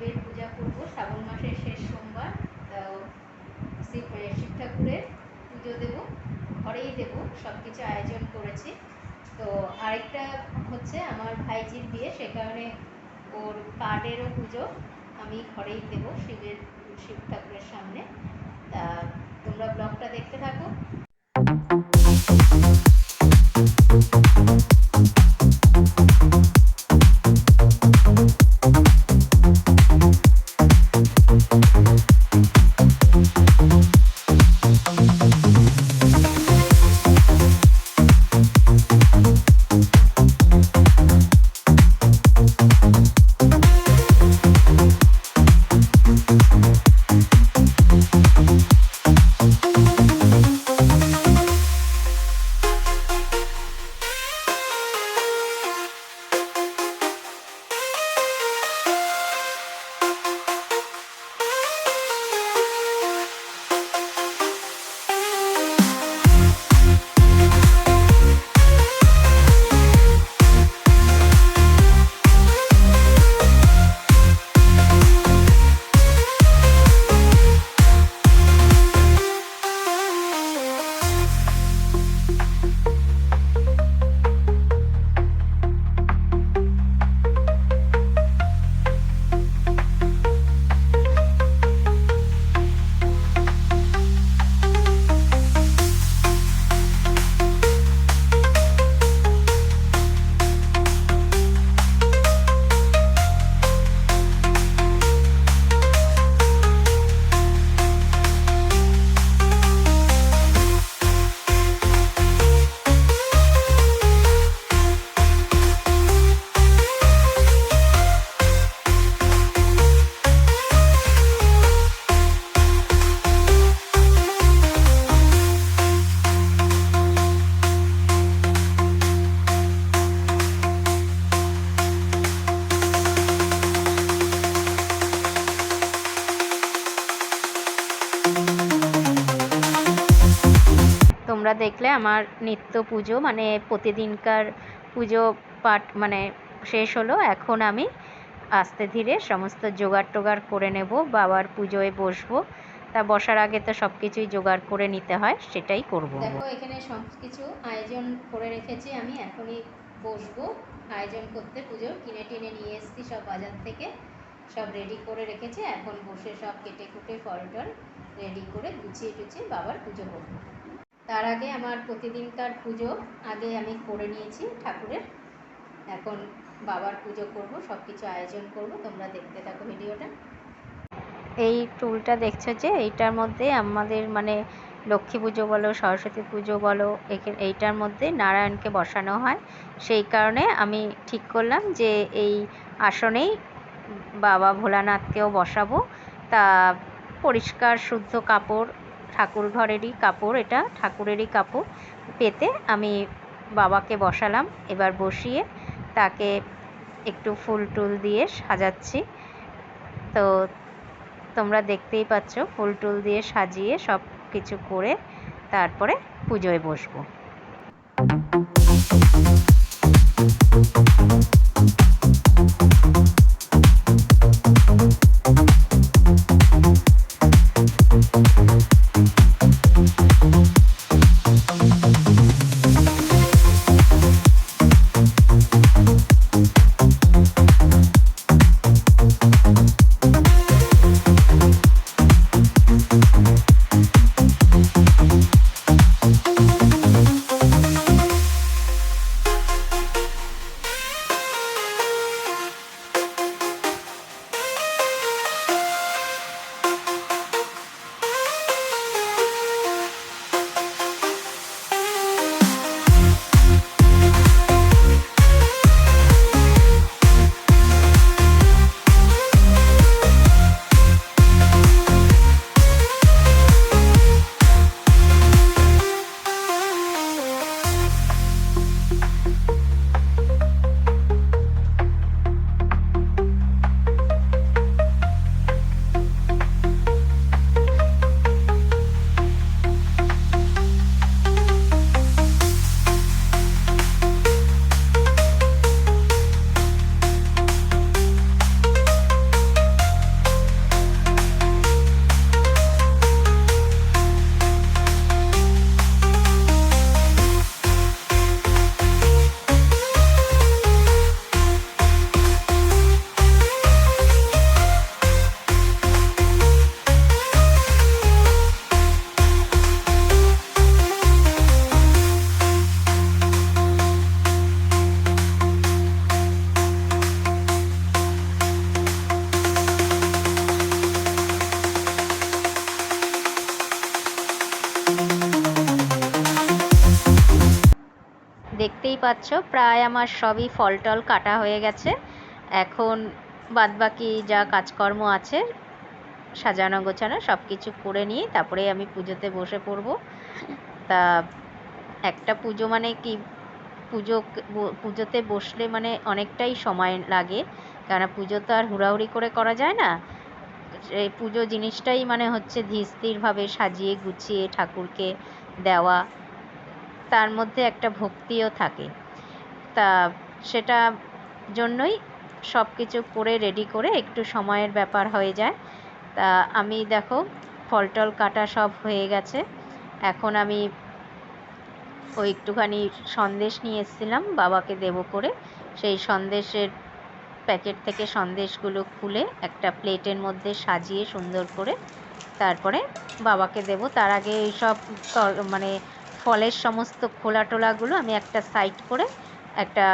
শিবের পূজা করব শ্রাবণ মাসের শেষ সোমবার। তো শিব ঠাকুরের পুজো দেবো, ঘরেই দেবো, সব কিছু আয়োজন করেছি। তো আরেকটা হচ্ছে আমার ভাইজির বিয়ে, সে কারণে ওর কার্ডেরও পুজো আমি ঘরেই দেবো শিব ঠাকুরের সামনে। তা তোমরা ব্লগটা দেখতে থাকো। তোমরা দেখলে আমার নিত্য পুজো মানে প্রতিদিনকার পুজো পাঠ মানে শেষ হলো। এখন আমি আস্তে ধীরে সমস্ত জোগাড় টোগাড় করে নেব, বাবার পুজোয় বসবো। তা বসার আগে তো সব কিছুই জোগাড় করে নিতে হয়, সেটাই করব। দেখো এখানে সব কিছু আয়োজন করে রেখেছি, আমি এখনই বসবো আয়োজন করতে। পুজো কিনে টিনে নিয়ে এসেছি সব বাজার থেকে, সব রেডি করে রেখেছি। এখন বসে সব কেটে কুটে ফল টল রেডি করে গুছিয়ে টুছিয়ে বাবার পুজো করবো। তার আগে আমার প্রতিদিনকার পুজো আগে আমি করে নিয়েছি ঠাকুরের, এখন বাবার পুজো করব, সব কিছু আয়োজন করব। তোমরা দেখতে থাকো ভিডিওটা। এই টুলটা দেখছো যে, এইটার মধ্যে আমাদের মানে লক্ষ্মী পুজো বলো, সরস্বতী পুজো বলো, এইটার মধ্যে নারায়ণকে বসানো হয়। সেই কারণে আমি ঠিক করলাম যে এই আসনেই বাবা ভোলানাথকেও বসাবো। তা পরিষ্কার শুদ্ধ কাপড়, ঠাকুর ঘরেরই কাপড়, এটা ঠাকুরেরই কাপড় পেতে আমি বাবাকে বসালাম। এবার বসিয়ে তাকে একটু ফুল টুল দিয়ে সাজাচ্ছি। তো তোমরা দেখতেই পাচ্ছ, ফুল টুল দিয়ে সাজিয়ে সব কিছু করে তারপরে পুজোয় বসবো। পাচ্ছ প্রায় আমার সবই ফল টল কাটা হয়ে গেছে। এখন বাদবাকি যা কাজকর্ম আছে সাজানো গোছানো সব কিছু করে নিয়ে তারপরে আমি পুজোতে বসে পড়ব। তা একটা পুজো মানে কি, পুজোতে বসলে মানে অনেকটাই সময় লাগে, কেননা পুজো তো আর হুড়াহুড়ি করে করা যায় না। এই পুজো জিনিসটাই মানে হচ্ছে ধীর স্থিরভাবে সাজিয়ে গুছিয়ে ঠাকুরকে দেওয়া, তার মধ্যে একটা ভক্তিও থাকে। তা সেটা জন্যই সব কিছু করে রেডি করে একটু সময়ের ব্যাপার হয়ে যায়। তা আমি দেখো ফল টল কাটা সব হয়ে গেছে। এখন আমি ওই একটুখানি সন্দেশ নিয়ে এসেছিলাম বাবাকে দেবো করে, সেই সন্দেশের প্যাকেট থেকে সন্দেশগুলো খুলে একটা প্লেটের মধ্যে সাজিয়ে সুন্দর করে তারপরে বাবাকে দেব। তার আগে এইসব মানে ফলের সমস্ত খোলা টোলাগুলো আমি একটা সাইড করে একটা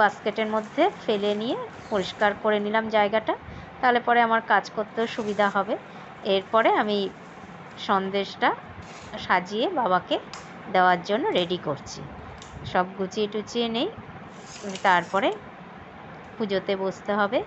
বাস্কেটের মধ্যে ফেলে নিয়ে পরিষ্কার করে নিলাম জায়গাটা, তাহলে পরে আমার কাজ করতেও সুবিধা হবে। এরপরে আমি সন্দেশটা সাজিয়ে বাবাকে দেওয়ার জন্য রেডি করছি। সব গুছিয়ে টুচিয়ে নেই, তারপরে পুজোতে বসতে হবে।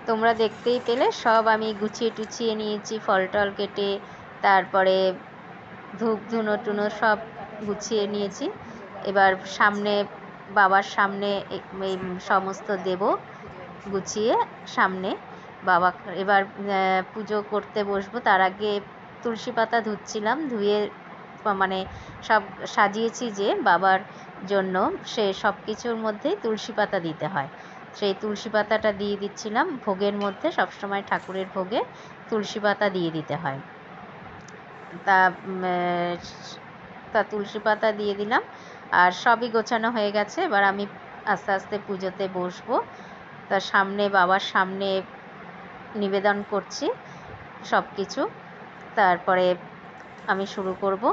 তোমরা দেখতেই পেলে সব আমি গুছিয়ে টুছিয়ে নিয়েছি, ফল টল কেটে তারপরে ধূপ ধুনো টুনো সব গুছিয়ে নিয়েছি। এবার সামনে বাবার সামনে এই সমস্ত দেব গুছিয়ে সামনে বাবা। এবার পুজো করতে বসবো, তার আগে তুলসী পাতা ধুচ্ছিলাম, ধুয়ে মানে সব সাজিয়েছি যে বাবার জন্য, সে সব কিছুর মধ্যেই তুলসী পাতা দিতে হয়, সেই তুলসী পাতাটা দিয়ে দিচ্ছিলাম। ভোগের মধ্যে সবসময় ঠাকুরের ভোগে তুলসী পাতা দিয়ে দিতে হয়। তা তুলসী পাতা দিয়ে দিলাম, আর সবই গোছানো হয়ে গেছে। এবার আমি আস্তে আস্তে পুজোতে বসবো। তা সামনে বাবার সামনে নিবেদন করছি সব কিছু, তারপরে আমি শুরু করব।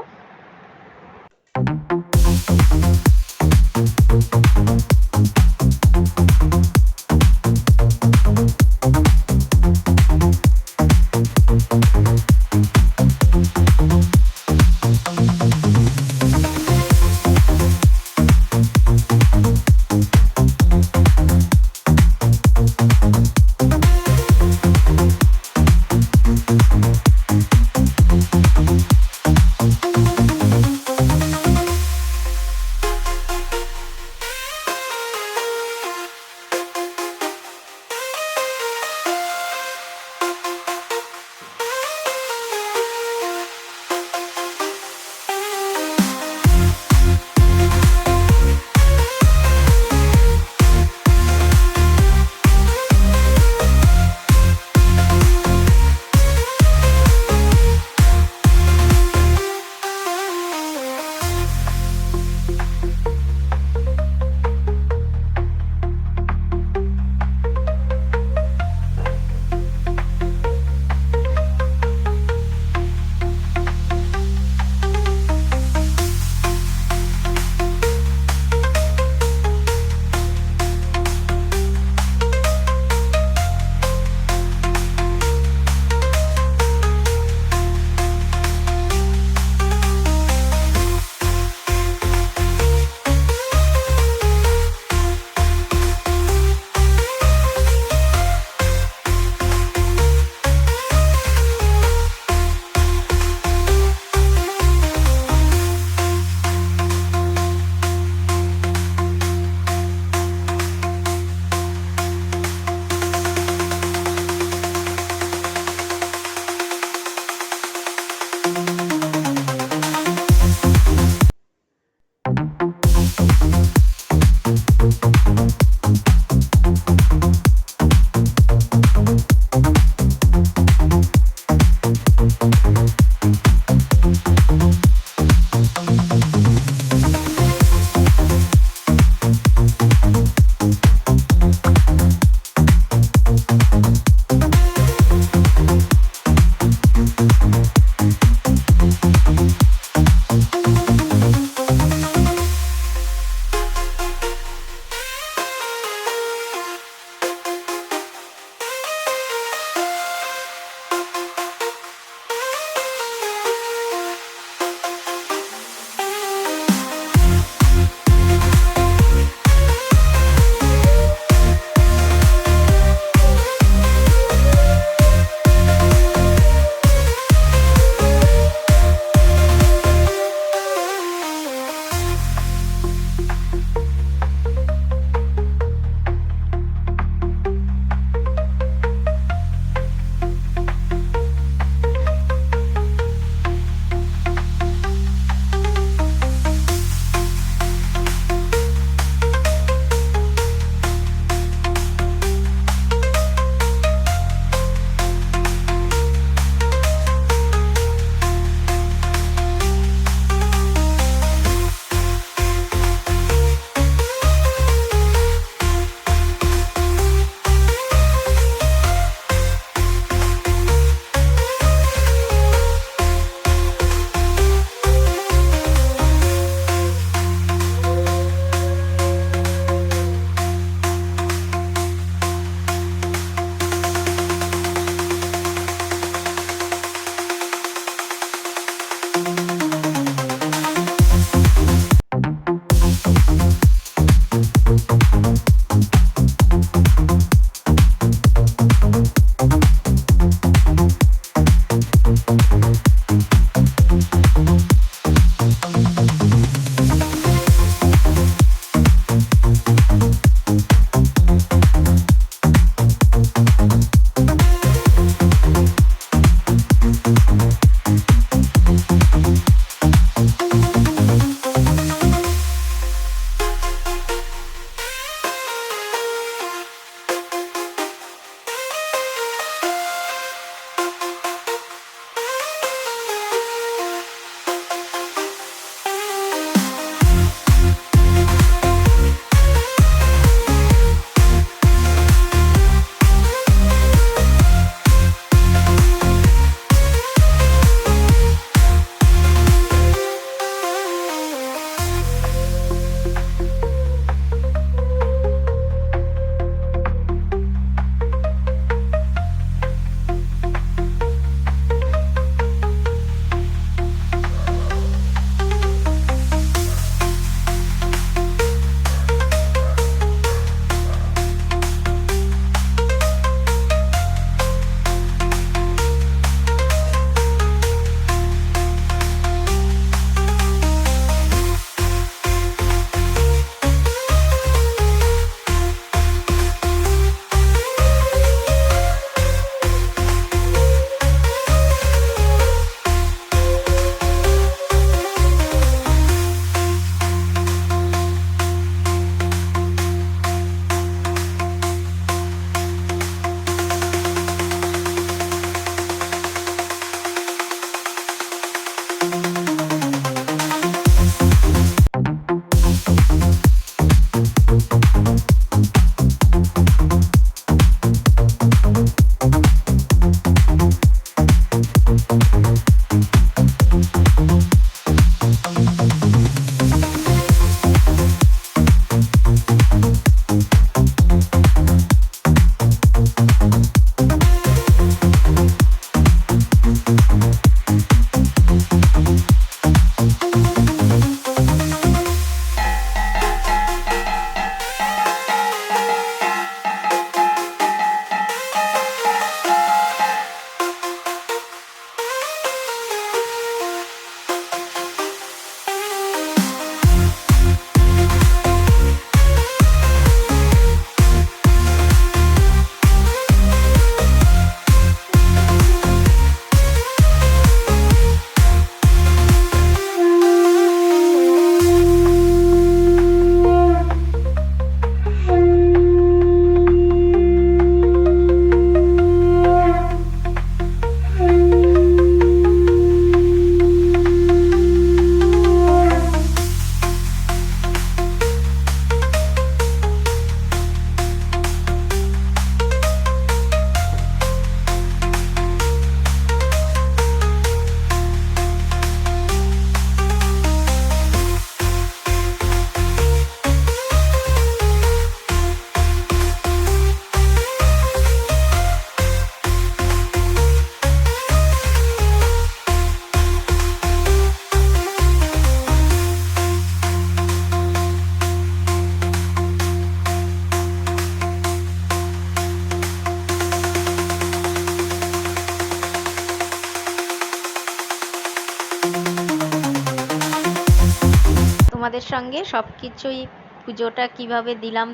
তোমাদের সঙ্গে সব কিছুই, পুজোটা কিভাবে দিলাম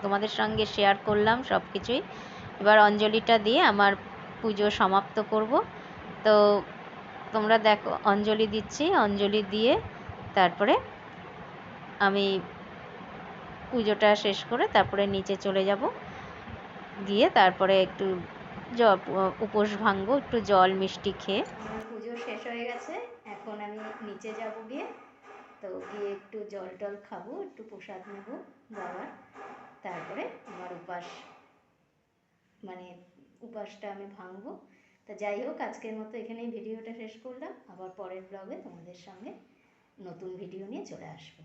তোমাদের সঙ্গে শেয়ার করলাম সব কিছুই। এবার অঞ্জলিটা দিয়ে আমার পুজো সমাপ্ত করব। তো তোমরা দেখো অঞ্জলি দিচ্ছি, অঞ্জলি দিয়ে তারপরে আমি পুজোটা শেষ করে তারপরে নিচে চলে যাব, গিয়ে তারপরে একটু উপোস ভাঙবো, একটু জল মিষ্টি খেয়ে। আমার পুজো শেষ হয়ে গেছে, এখন আমি নিচে যাব গিয়ে, তো গিয়ে একটু জল টল খাবো, একটু প্রসাদ নেব বাবার, তারপরে আমার মানে উপাসটা আমি ভাঙবো। তা যাই হোক, আজকের মতো এখানেই ভিডিওটা শেষ করলাম। আবার পরের ব্লগে তোমাদের সঙ্গে নতুন ভিডিও নিয়ে চলে আসবো।